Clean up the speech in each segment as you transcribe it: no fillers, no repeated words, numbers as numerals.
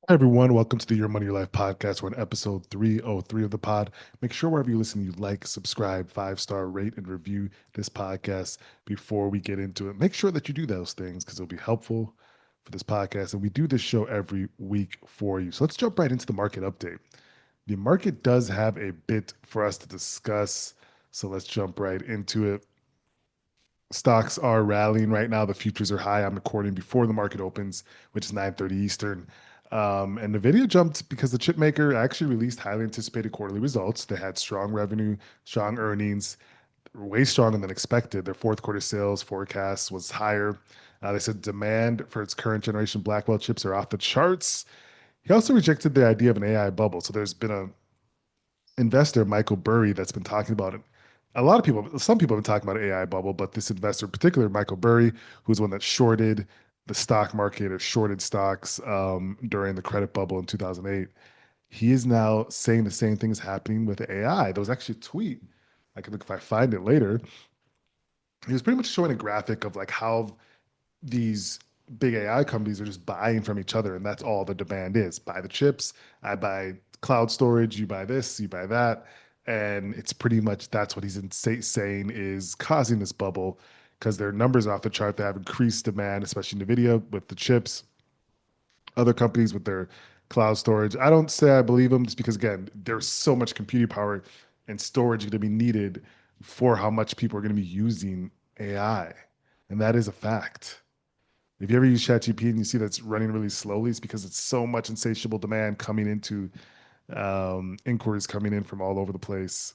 Hi, everyone. Welcome to the Your Money, Your Life podcast. We're on episode 303 of the pod. Make sure wherever you listen, you like, subscribe, five-star rate, and review this podcast before we get into it. Make sure that you do those things because it'll be helpful for this podcast. And we do this show every week for you. So let's jump right into the market update. The market does have a bit for us to discuss. So let's jump right into it. Stocks are rallying right now. The futures are high. I'm recording before the market opens, which is 9:30 Eastern. And Nvidia jumped because the chip maker actually released highly anticipated quarterly results. They had strong revenue, strong earnings, way stronger than expected. Their fourth quarter sales forecast was higher. They said demand for its current generation Blackwell chips are off the charts. He also rejected the idea of an AI bubble. So there's been a investor, Michael Burry, that's been talking about it. A lot of people, some people have been talking about AI bubble, but this investor, in particular Michael Burry, who's the one that shorted the stock market or shorted stocks during the credit bubble in 2008, he is now saying the same thing is happening with AI. There was actually a tweet. I can look if I find it later. He was pretty much showing a graphic of like how these big AI companies are just buying from each other, and that's all the demand is. Buy the chips, I buy cloud storage, you buy this, you buy that, and it's pretty much that's what he's saying is causing this bubble because their numbers are off the chart. They have increased demand, especially Nvidia with the chips. Other companies with their cloud storage. I don't say I believe them just because again, there's so much computing power and storage going to be needed for how much people are going to be using AI, and that is a fact. If you ever use ChatGPT and you see that's running really slowly, it's because it's so much insatiable demand coming into inquiries coming in from all over the place.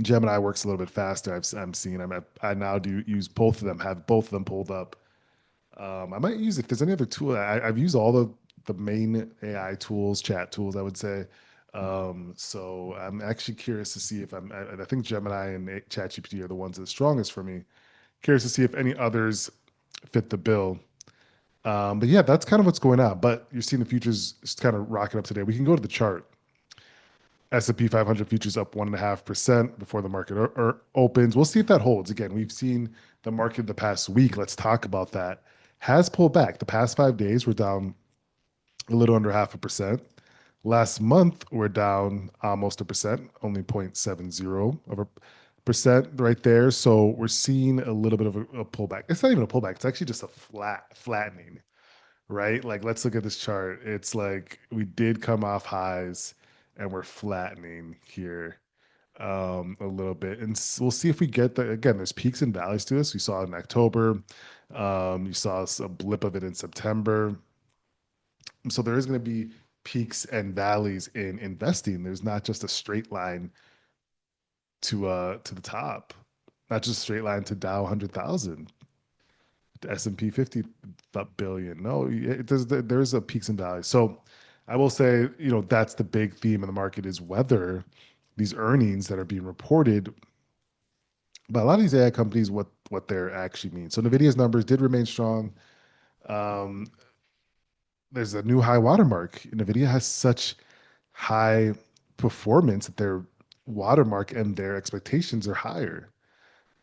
Gemini works a little bit faster. I'm seeing. I now do use both of them. Have both of them pulled up. I might use if there's any other tool. I've used all the main AI tools, chat tools. I would say. So I'm actually curious to see if I think Gemini and ChatGPT are the ones that are the strongest for me. Curious to see if any others fit the bill. But yeah, that's kind of what's going on. But you're seeing the futures just kind of rocking up today. We can go to the chart. S&P 500 futures up 1.5% before the market opens. We'll see if that holds. Again, we've seen the market the past week. Let's talk about that. Has pulled back. The past 5 days we're down a little under 0.5%. Last month we're down almost a percent, only 0.70 of a percent right there. So we're seeing a little bit of a pullback. It's not even a pullback. It's actually just a flattening, right? Like, let's look at this chart. It's like we did come off highs and we're flattening here a little bit. And we'll see if we get the, again, there's peaks and valleys to this. We saw it in October. You saw a blip of it in September. So there is going to be peaks and valleys in investing. There's not just a straight line to the top, not just a straight line to Dow 100,000. S&P 50 billion. No, there's a peaks and valleys. So I will say, that's the big theme in the market is whether these earnings that are being reported by a lot of these AI companies, what they're actually mean. So Nvidia's numbers did remain strong. Um, there's a new high watermark. Nvidia has such high performance that their watermark and their expectations are higher.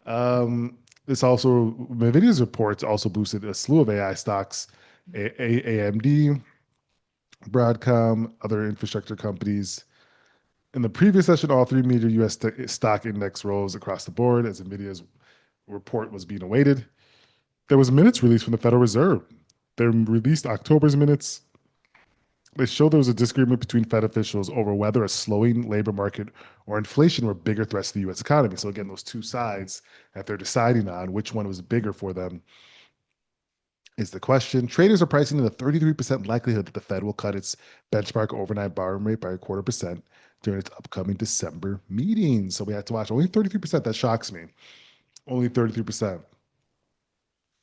Um, this also Nvidia's reports also boosted a slew of AI stocks, AMD, Broadcom, other infrastructure companies. In the previous session, all three major U.S. stock index rose across the board as Nvidia's report was being awaited. There was minutes released from the Federal Reserve. They released October's minutes. They showed there was a disagreement between Fed officials over whether a slowing labor market or inflation were bigger threats to the U.S. economy. So again, those two sides that they're deciding on which one was bigger for them is the question. Traders are pricing in the 33% likelihood that the Fed will cut its benchmark overnight borrowing rate by a quarter percent during its upcoming December meeting. So we have to watch only 33%. That shocks me. Only 33%.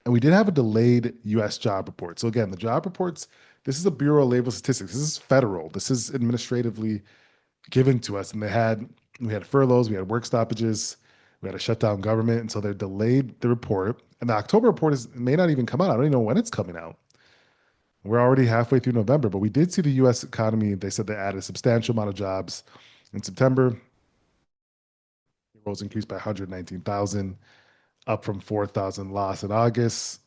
And we did have a delayed US job report. So again, the job reports, this is a Bureau of Labor Statistics. This is federal. This is administratively given to us. And we had furloughs, we had work stoppages, we had a shutdown government. And so they delayed the report. And the October report may not even come out. I don't even know when it's coming out. We're already halfway through November, but we did see the US economy. They said they added a substantial amount of jobs in September. Payrolls increased by 119,000, up from 4,000 lost in August.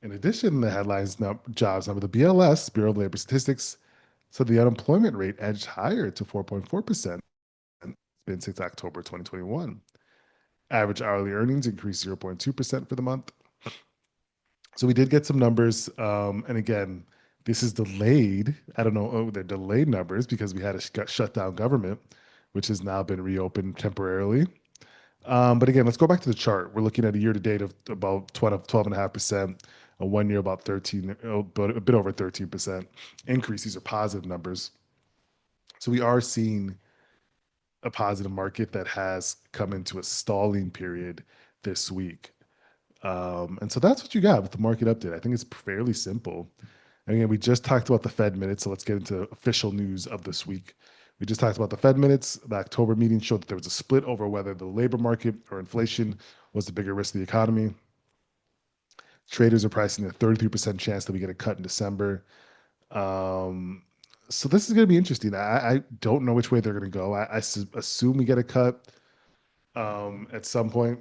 In addition, the headlines jobs number, the BLS, Bureau of Labor Statistics, said the unemployment rate edged higher to 4.4%. It's been since October 2021. Average hourly earnings increased 0.2% for the month. So we did get some numbers. And again, this is delayed. I don't know. Oh, they're delayed numbers because we had a shut down government, which has now been reopened temporarily. But again, let's go back to the chart. We're looking at a year to date of about 12.5%, a 1 year about 13, but a bit over 13% increase. These are positive numbers. So we are seeing a positive market that has come into a stalling period this week. And so that's what you got with the market update. I think it's fairly simple. And again, we just talked about the Fed minutes, so let's get into official news of this week. We just talked about the Fed minutes. The October meeting showed that there was a split over whether the labor market or inflation was the bigger risk to the economy. Traders are pricing a 33% chance that we get a cut in December. Um, so this is going to be interesting. I don't know which way they're going to go. Assume we get a cut at some point.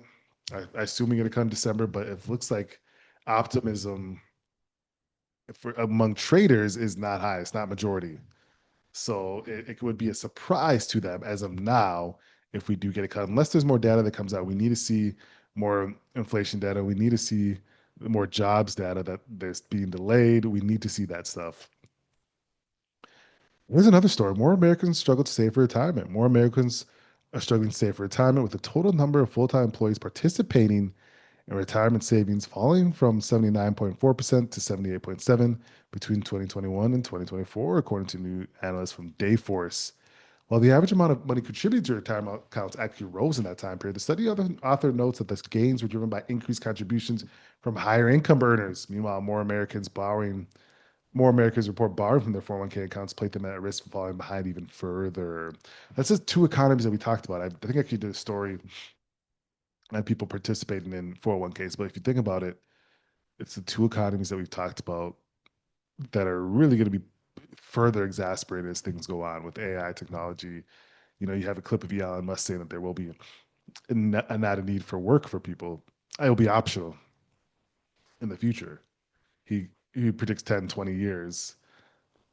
I assume we get a cut in December, but it looks like optimism among traders is not high. It's not majority. So it would be a surprise to them as of now if we do get a cut. Unless there's more data that comes out, we need to see more inflation data. We need to see more jobs data that there's being delayed. We need to see that stuff. Here's another story. More Americans struggle to save for retirement. More Americans are struggling to save for retirement, with the total number of full-time employees participating in retirement savings falling from 79.4% to 78.7% between 2021 and 2024, according to new analysts from Dayforce. While the average amount of money contributed to retirement accounts actually rose in that time period, the study author notes that the gains were driven by increased contributions from higher income earners. Meanwhile, more Americans report borrowing from their 401k accounts, place them at risk of falling behind even further. That's just two economies that we talked about. I think I actually did a story on people participating in 401ks, but if you think about it, it's the two economies that we've talked about that are really going to be further exasperated as things go on with AI technology. You know, you have a clip of Elon Musk saying that there will be not a need for work for people. It will be optional in the future. He predicts 10, 20 years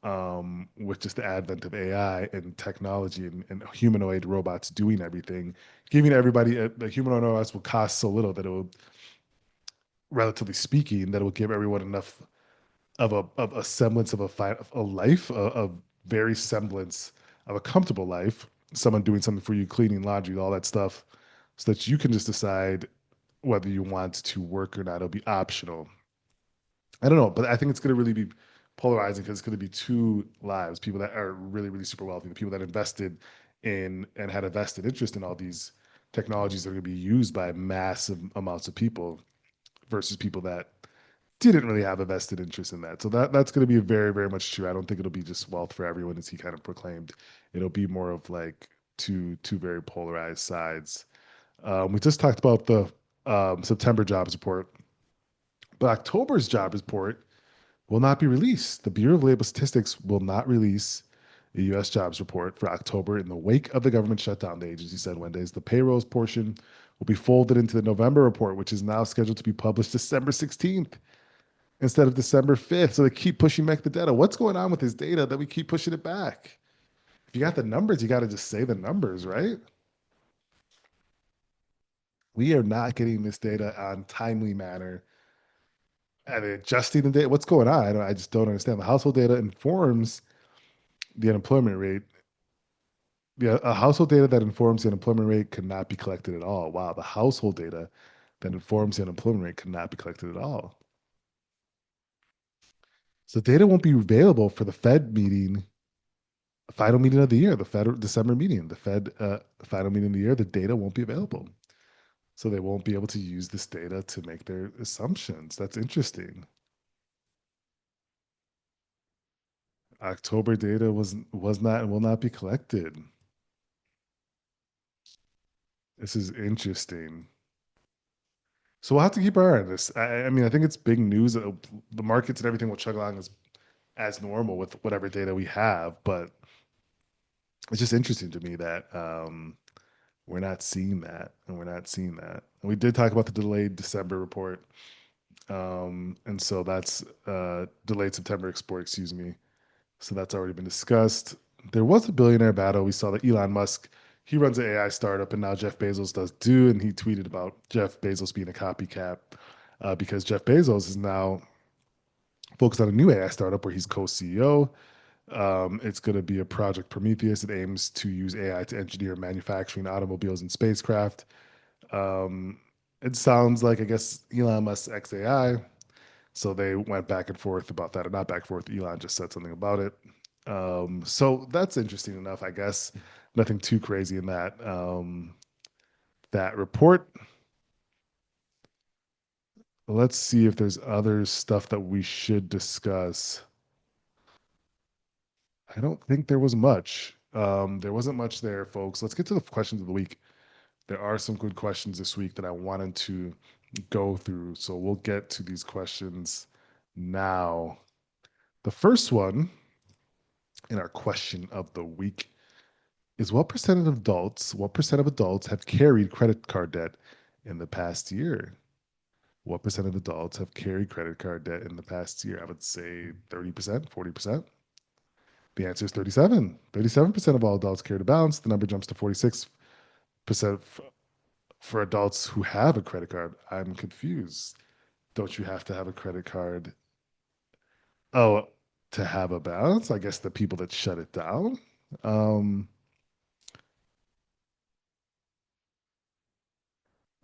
with just the advent of AI and technology and humanoid robots doing everything, giving everybody the humanoid robots will cost so little that it will, relatively speaking, that it will give everyone enough of a semblance of a life, a very semblance of a comfortable life. Someone doing something for you, cleaning laundry, all that stuff, so that you can just decide whether you want to work or not. It'll be optional. I don't know, but I think it's going to really be polarizing because it's going to be two lives: people that are really, really super wealthy, the people that invested in and had a vested interest in all these technologies that are going to be used by massive amounts of people, versus people that didn't really have a vested interest in that. So that's going to be very, very much true. I don't think it'll be just wealth for everyone, as he kind of proclaimed. It'll be more of like two very polarized sides. We just talked about the September jobs report, but October's job report will not be released. The Bureau of Labor Statistics will not release a U.S. jobs report for October in the wake of the government shutdown, the agency said Wednesday. The payrolls portion will be folded into the November report, which is now scheduled to be published December 16th instead of December 5th. So they keep pushing back the data. What's going on with this data that we keep pushing it back? If you got the numbers, you got to just say the numbers, right? We are not getting this data on timely manner and adjusting the data. What's going on? I just don't understand. The household data informs the unemployment rate. Yeah, a household data that informs the unemployment rate cannot be collected at all. Wow, the household data that informs the unemployment rate cannot be collected at all. So data won't be available for the Fed meeting, final meeting of the year, the Fed December meeting, the Fed final meeting of the year. The data won't be available, so they won't be able to use this data to make their assumptions. That's interesting. October data was not and will not be collected. This is interesting. So we'll have to keep our eye on this. I mean, I think it's big news. The markets and everything will chug along as normal with whatever data we have, but it's just interesting to me that we're not seeing that, and we're not seeing that. And we did talk about the delayed December report. And so that's delayed September export, excuse me. So that's already been discussed. There was a billionaire battle. We saw that Elon Musk, he runs an AI startup, and now Jeff Bezos does too. And he tweeted about Jeff Bezos being a copycat because Jeff Bezos is now focused on a new AI startup where he's co-CEO. It's going to be a project Prometheus. It aims to use AI to engineer manufacturing automobiles and spacecraft. Um, it sounds like, I guess, Elon Musk's XAI. So they went back and forth about that, or not back and forth. Elon just said something about it. So that's interesting enough, I guess. Nothing too crazy in that report. Let's see if there's other stuff that we should discuss. I don't think there was much. There wasn't much there, folks. Let's get to the questions of the week. There are some good questions this week that I wanted to go through. So we'll get to these questions now. The first one in our question of the week is what percent of adults have carried credit card debt in the past year? What percent of adults have carried credit card debt in the past year? I would say 30%, 40%. The answer is 37. 37% of all adults carried a balance. The number jumps to 46% for adults who have a credit card. I'm confused. Don't you have to have a credit card? Oh, to have a balance? I guess the people that shut it down. Um,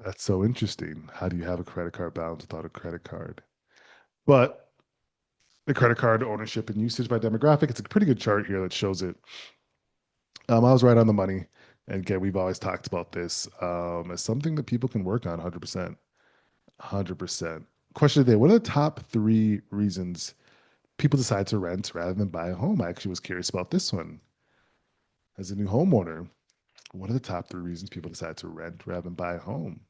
that's so interesting. How do you have a credit card balance without a credit card? But the credit card ownership and usage by demographic, it's a pretty good chart here that shows it. I was right on the money. And again, we've always talked about this as something that people can work on 100%. 100%. Question of the day: what are the top three reasons people decide to rent rather than buy a home? I actually was curious about this one. As a new homeowner, what are the top three reasons people decide to rent rather than buy a home?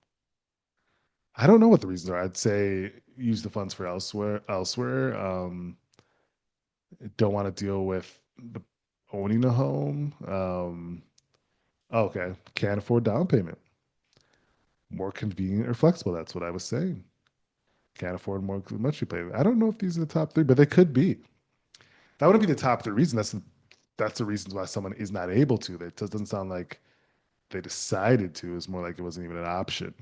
I don't know what the reasons are. I'd say use the funds for elsewhere. Don't want to deal with the owning a home. Okay, can't afford down payment. More convenient or flexible. That's what I was saying. Can't afford more monthly payment. I don't know if these are the top three, but they could be. That wouldn't be the top three reason. That's the reasons why someone is not able to. That doesn't sound like they decided to. It's more like it wasn't even an option.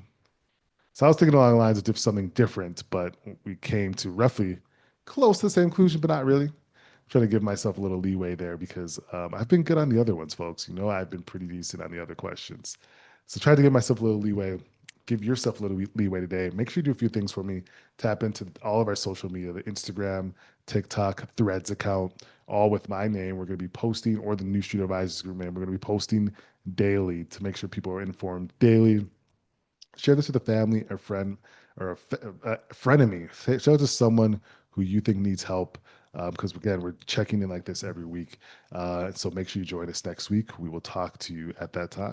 So I was thinking along the lines of something different, but we came to roughly close to the same conclusion, but not really. I'm trying to give myself a little leeway there because I've been good on the other ones, folks. I've been pretty decent on the other questions. So try to give myself a little leeway. Give yourself a little leeway today. Make sure you do a few things for me. Tap into all of our social media, the Instagram, TikTok, Threads account, all with my name. We're going to be posting, or the New Street Advisors Group name. We're going to be posting daily to make sure people are informed daily. Share this with a family, a friend, or a frenemy. Show it to someone who you think needs help. Because again, we're checking in like this every week. So make sure you join us next week. We will talk to you at that time.